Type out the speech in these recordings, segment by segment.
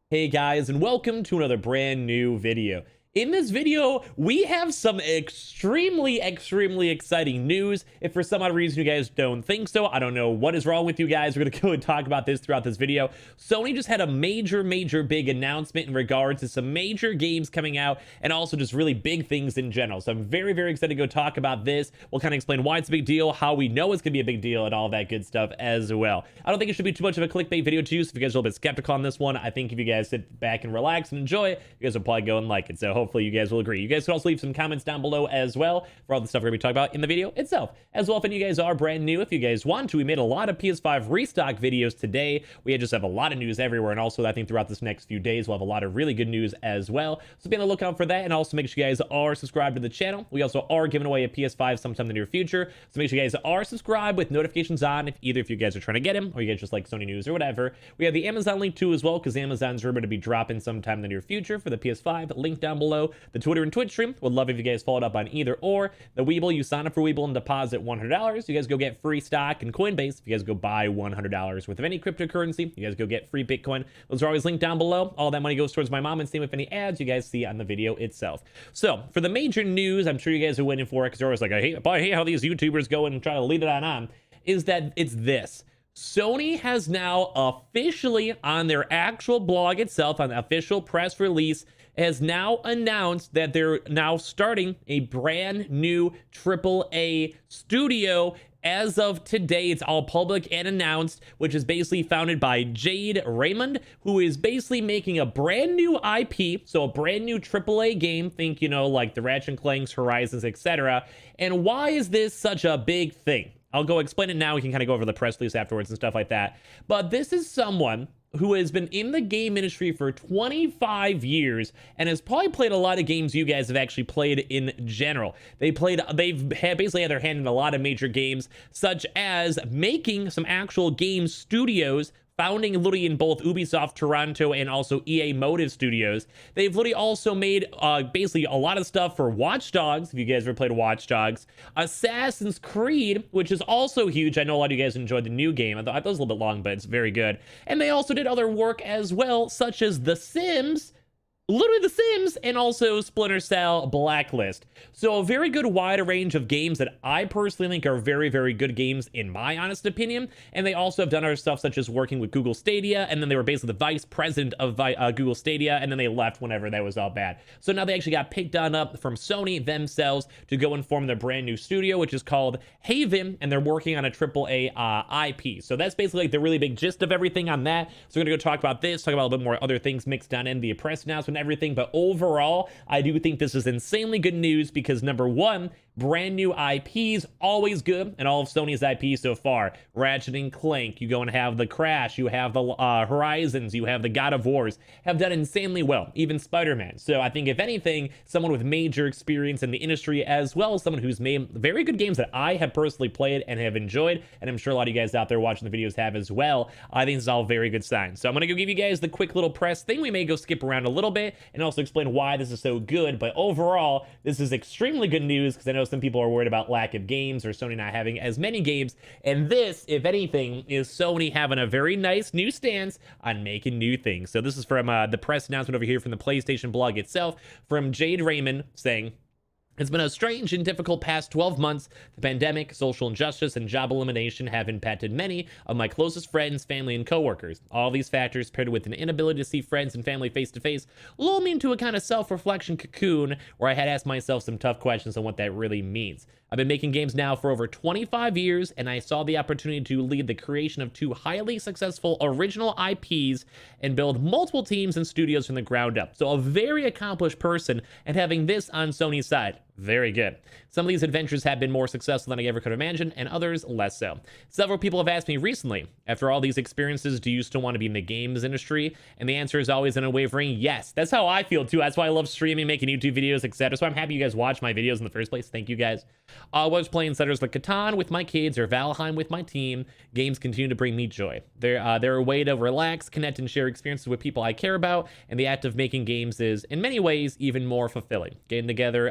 Hey guys, and welcome to another brand new video. In this video, we have some extremely exciting news. If for some odd reason you guys don't think so, I don't know what is wrong with you guys. We're gonna go and talk about this throughout this video. Sony just had a major big announcement in regards to some major games coming out and also just really big things in general. So I'm very excited to go talk about this. We'll kind of explain why it's a big deal, how we know it's gonna be a big deal, and all that good stuff as well. I don't think it should be too much of a clickbait video to you, so if you guys are a little bit skeptical on this one, I think if you guys sit back and relax and enjoy it, you guys will probably go and like it. So hopefully you guys will agree. You guys can also leave some comments down below as well for all the stuff we're gonna be talking about in the video itself. As well, if any of you guys are brand new, if you guys want to, we made a lot of PS5 restock videos today. We just have a lot of news everywhere, and also I think throughout this next few days we'll have a lot of really good news as well. So be on the lookout for that, and also make sure you guys are subscribed to the channel. We also are giving away a PS5 sometime in the near future, so make sure you guys are subscribed with notifications on if either if you guys are trying to get him or you guys just like Sony news or whatever. We have the Amazon link too as well, because Amazon's rumored to be dropping sometime in the near future for the PS5. Link down below. The Twitter and Twitch stream. Would love if you guys followed up on either or. The Weeble, you sign up for Weeble and deposit $100. You guys go get free stock in Coinbase. If you guys go buy $100 worth of any cryptocurrency, you guys go get free Bitcoin. Those are always linked down below. All that money goes towards my mom, and same with any ads you guys see on the video itself. So for the major news, I'm sure you guys are waiting for it, because they're always like, I hate how these YouTubers go and try to lead it on, is that it's this. Sony has now officially, on their actual blog itself, on the official press release, has now announced that they're now starting a brand new AAA studio. As of today, it's all public and announced, which is basically founded by Jade Raymond, who is basically making a brand new IP, so a brand new AAA game. Think, you know, like the Ratchet and Clanks, Horizons, etc. And why is this such a big thing? I'll go explain it now. We can kind of go over the press release afterwards and stuff like that. But this is someone who has been in the game industry for 25 years and has probably played a lot of games you guys have actually played in general. They've basically had their hand in a lot of major games, such as making some actual game studios, founding literally in both Ubisoft Toronto and also EA Motive Studios. They've literally also made basically a lot of stuff for Watch Dogs, if you guys ever played Watch Dogs. Assassin's Creed, which is also huge. I know a lot of you guys enjoyed the new game. I thought it was a little bit long, but it's very good. And they also did other work as well, such as The Sims, literally The Sims, and also Splinter Cell Blacklist. So a very good wide range of games that I personally think are very good games in my honest opinion. And they also have done other stuff such as working with Google Stadia, and then they were basically the vice president of Google Stadia, and then they left whenever that was all bad. So now they actually got picked on up from Sony themselves to go and form their brand new studio, which is called Haven, and they're working on a AAA IP. So that's basically like the really big gist of everything on that. So we're gonna go talk about this, talk about a little bit more other things mixed down in the press announcement, everything. But overall, I do think this is insanely good news, because number one, brand new IPs, always good, and all of Sony's IP so far. Ratchet and Clank, you go and have the Crash, you have the Horizons, you have the God of Wars, have done insanely well, even Spider-Man. So I think if anything, someone with major experience in the industry, as well as someone who's made very good games that I have personally played and have enjoyed, and I'm sure a lot of you guys out there watching the videos have as well, I think this is all very good signs. So I'm gonna go give you guys the quick little press thing. We may go skip around a little bit and also explain why this is so good, but overall, this is extremely good news, because I know some people are worried about lack of games or Sony not having as many games, and this, if anything, is Sony having a very nice new stance on making new things. So this is from the press announcement over here from the PlayStation blog itself, from Jade Raymond, saying, "It's been a strange and difficult past 12 months. The pandemic, social injustice, and job elimination have impacted many of my closest friends, family, and coworkers. All these factors, paired with an inability to see friends and family face to face, lull me into a kind of self-reflection cocoon where I had asked myself some tough questions on what that really means. I've been making games now for over 25 years, and I saw the opportunity to lead the creation of two highly successful original IPs and build multiple teams and studios from the ground up." So a very accomplished person, and having this on Sony's side. Very good. Some of these adventures have been more successful than I ever could imagine, and others less so. Several people have asked me recently, after all these experiences, do you still want to be in the games industry? And the answer is always an unwavering yes. That's how I feel too. That's why I love streaming, making YouTube videos, etc. So I'm happy you guys watch my videos in the first place. Thank you guys. I was playing Settlers like Catan with my kids or Valheim with my team. Games continue to bring me joy. They're a way to relax, connect, and share experiences with people I care about, and the act of making games is, in many ways, even more fulfilling. Getting together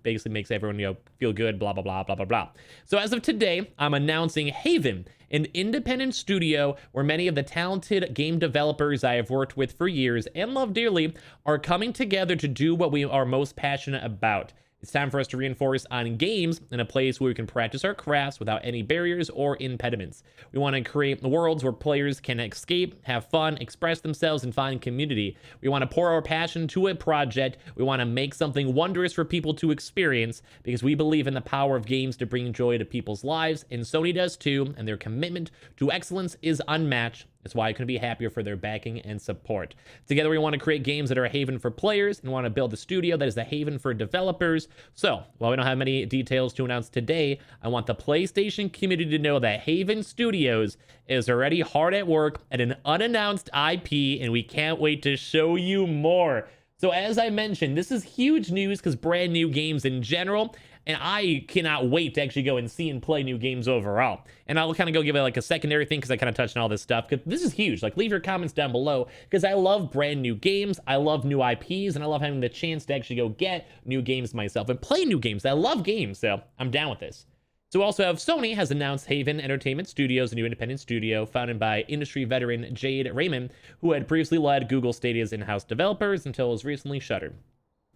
basically makes everyone, feel good, blah, blah, blah, blah, blah, blah. So as of today, I'm announcing Haven, an independent studio where many of the talented game developers I have worked with for years and love dearly are coming together to do what we are most passionate about. It's time for us to reinforce on games in a place where we can practice our crafts without any barriers or impediments. We want to create worlds where players can escape, have fun, express themselves, and find community. We want to pour our passion to a project. We want to make something wondrous for people to experience because we believe in the power of games to bring joy to people's lives, and Sony does too, and their commitment to excellence is unmatched. That's why I couldn't be happier for their backing and support. Together, we want to create games that are a haven for players and want to build a studio that is a haven for developers. So, while we don't have many details to announce today, I want the PlayStation community to know that Haven Studios is already hard at work at an unannounced IP, and we can't wait to show you more. So, as I mentioned, this is huge news because brand new games in general, and I cannot wait to actually go and see and play new games overall. And I'll kind of go give it like a secondary thing because I kind of touched on all this stuff because this is huge. Like, leave your comments down below because I love brand new games. I love new IPs, and I love having the chance to actually go get new games myself and play new games. I love games, so I'm down with this. So we also have Sony has announced Haven Entertainment Studios, a new independent studio founded by industry veteran Jade Raymond, who had previously led Google Stadia's in-house developers until it was recently shuttered.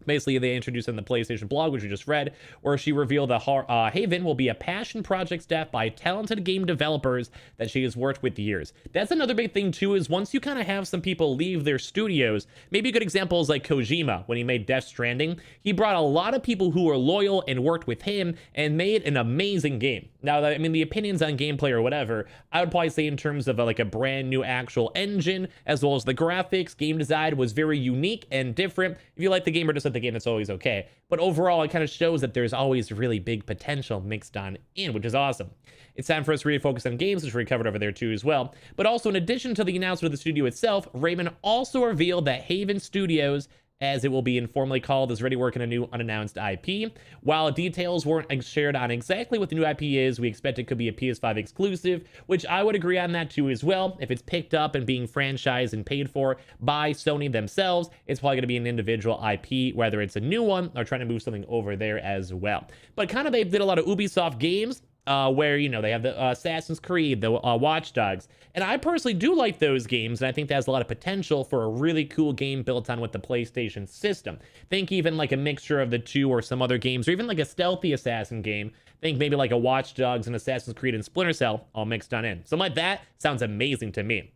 Basically, they introduced in the PlayStation blog, which we just read, where she revealed that Haven will be a passion project staffed by talented game developers that she has worked with years. That's another big thing, too, is once you kind of have some people leave their studios, maybe a good example is like Kojima, when he made Death Stranding. He brought a lot of people who were loyal and worked with him and made an amazing game. Now, I mean, the opinions on gameplay or whatever, I would probably say in terms of like a brand new actual engine, as well as the graphics, game design was very unique and different. If you like the game or just like the game, it's always okay. But overall, it kind of shows that there's always really big potential mixed on in, which is awesome. It's time for us to really focus on games, which we covered over there too as well. But also, in addition to the announcement of the studio itself, Raymond also revealed that Haven Studios, as it will be informally called, is already working a new unannounced IP. While details weren't shared on exactly what the new IP is, we expect it could be a PS5 exclusive, which I would agree on that too as well. If it's picked up and being franchised and paid for by Sony themselves, it's probably going to be an individual IP, whether it's a new one or trying to move something over there as well. But kind of they did a lot of Ubisoft games, where, you know, they have the Assassin's Creed, the Watch Dogs. And I personally do like those games, and I think that has a lot of potential for a really cool game built on with the PlayStation system. Think even like a mixture of the two or some other games, or even like a stealthy Assassin game. Think maybe like a Watch Dogs and Assassin's Creed and Splinter Cell all mixed on in. Something like that sounds amazing to me.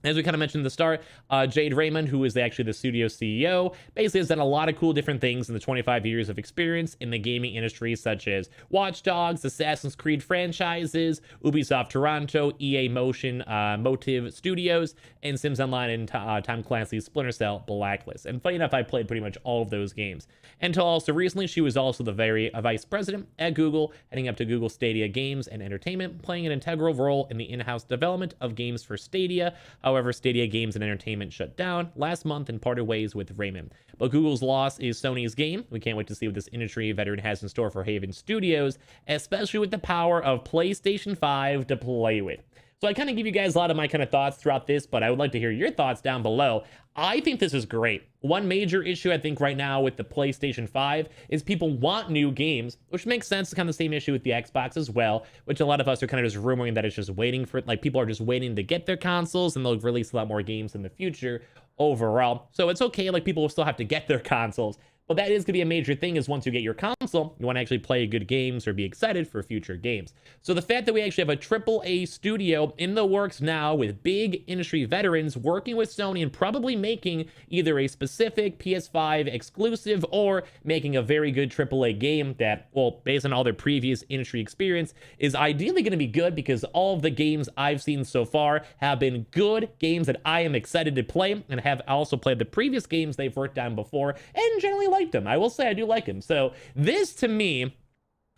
As we kind of mentioned at the start, Jade Raymond, who is actually the studio CEO, basically has done a lot of cool different things in the 25 years of experience in the gaming industry, such as Watch Dogs, Assassin's Creed franchises, Ubisoft Toronto, EA Motion, Motive Studios, and Sims Online and Tom Clancy's Splinter Cell Blacklist. And funny enough, I played pretty much all of those games. Until also recently, she was also the vice president at Google, heading up to Google Stadia Games and Entertainment, playing an integral role in the in-house development of games for Stadia. However, Stadia Games and Entertainment shut down last month and parted ways with Raymond. But Google's loss is Sony's gain. We can't wait to see what this industry veteran has in store for Haven Studios, especially with the power of PlayStation 5 to play with. So I kind of give you guys a lot of my kind of thoughts throughout this, but I would like to hear your thoughts down below. I think this is great. One major issue I think right now with the PlayStation 5 is people want new games, which makes sense. It's kind of the same issue with the Xbox as well, which a lot of us are kind of just rumoring that it's just waiting for, like, people are just waiting to get their consoles and they'll release a lot more games in the future overall. So it's okay, like, people will still have to get their consoles. But that is going to be a major thing, is once you get your console, you want to actually play good games or be excited for future games. So the fact that we actually have a AAA studio in the works now with big industry veterans working with Sony and probably making either a specific PS5 exclusive or making a very good AAA game that, well, based on all their previous industry experience, is ideally going to be good, because all of the games I've seen so far have been good games that I am excited to play, and have also played the previous games they've worked on before and generally liked them. I will say I do like them. So this, to me,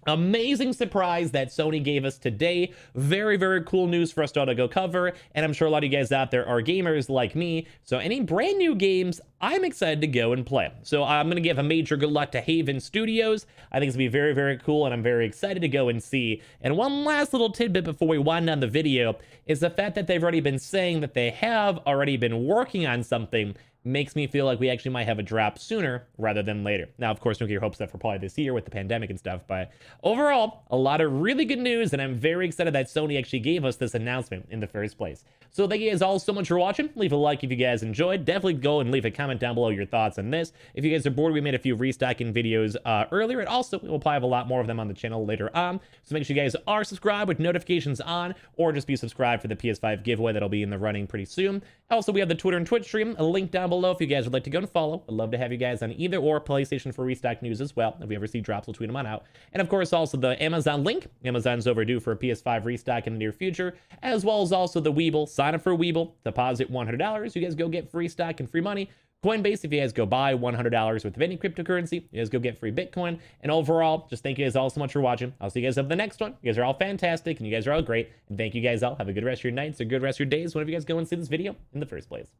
amazing surprise that Sony gave us today. Very, very cool news for us all to go cover. And I'm sure a lot of you guys out there are gamers like me. So any brand new games, I'm excited to go and play. So I'm going to give a major good luck to Haven Studios. I think it's going to be very, very cool, and I'm very excited to go and see. And one last little tidbit before we wind down the video is the fact that they've already been saying that they have already been working on something makes me feel like we actually might have a drop sooner rather than later. Now, of course, don't get your hopes up for probably this year with the pandemic and stuff, but overall, a lot of really good news, and I'm very excited that Sony actually gave us this announcement in the first place. So thank you guys all so much for watching. Leave a like if you guys enjoyed. Definitely go and leave a comment down below your thoughts on this. If you guys are bored, we made a few restocking videos earlier, and also we'll probably have a lot more of them on the channel later on. So make sure you guys are subscribed with notifications on, or just be subscribed for the PS5 giveaway that'll be in the running pretty soon. Also, we have the Twitter and Twitch stream, a link down below if you guys would like to go and follow. I'd love to have you guys on either or PlayStation for restock news as well. If we ever see drops, we'll tweet them on out. And of course, also the Amazon link. Amazon's overdue for a PS5 restock in the near future, as well as also the Weeble. Sign up for Weeble, deposit $100. You guys go get free stock and free money. Coinbase, if you guys go buy $100 worth of any cryptocurrency, you guys go get free Bitcoin. And overall, just thank you guys all so much for watching. I'll see you guys up the next one. You guys are all fantastic, and you guys are all great. And thank you guys all. Have a good rest of your nights or good rest of your days whenever you guys go and see this video in the first place.